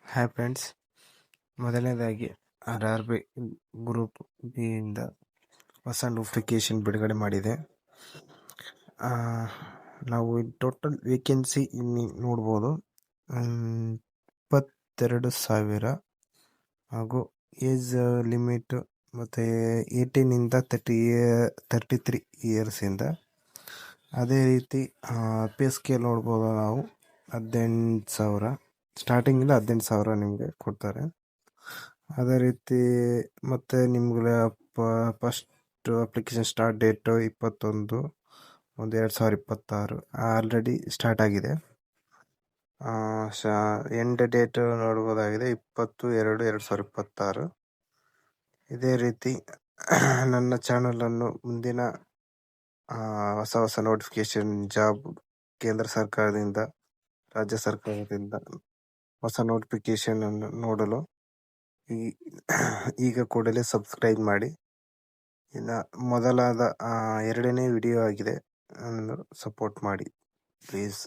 Hi friends, ಮೊದಲನೇದಾಗಿ RRB group B ಇಂದ ಹೊಸ ನೋಟಿಫಿಕೇಶನ್ ಬಿಡುಗಡೆ ಮಾಡಿದೆ. ನಾವು ಟೋಟಲ್ ವೇಕೆನ್ಸಿ ಇಲ್ಲಿ ನೋಡ್ಬೋದು. 22,000 ಹಾಗೂ ಏಜ್ ಲಿಮಿಟ್ ಮತ್ತು 18ಇಂದ 33 ಇಯರ್ಸಿಂದ. ಅದೇ ರೀತಿ ಪೇ ಸ್ಕೇಲ್ ನೋಡ್ಬೋದು. ನಾವು 18,000 ಸ್ಟಾರ್ಟಿಂಗಿಂದ 18,000 ನಿಮಗೆ ಕೊಡ್ತಾರೆ. ಅದೇ ರೀತಿ ಮತ್ತು ನಿಮ್ಗೆ first application start date 21/1/2026 already start ಆಗಿದೆ. ಎಂಡ್ ಡೇಟ್ ನೋಡ್ಬೋದಾಗಿದೆ 20/2/2026. ಇದೇ ರೀತಿ ನನ್ನ ಚಾನಲನ್ನು ಮುಂದಿನ ಹೊಸ ನೋಟಿಫಿಕೇಶನ್ ಜಾಬ್ ಕೇಂದ್ರ ಸರ್ಕಾರದಿಂದ, ರಾಜ್ಯ ಸರ್ಕಾರದಿಂದ ಹೊಸ ನೋಟಿಫಿಕೇಶನ್ ಅನ್ನು ನೋಡಲು ಈಗ ಕೂಡಲೇ ಸಬ್ಸ್ಕ್ರೈಬ್ ಮಾಡಿ. ಇನ್ನು ಮೊದಲಾದ 2ನೇ ವಿಡಿಯೋ ಆಗಿದೆ, ಸಪೋರ್ಟ್ ಮಾಡಿ ಪ್ಲೀಸ್.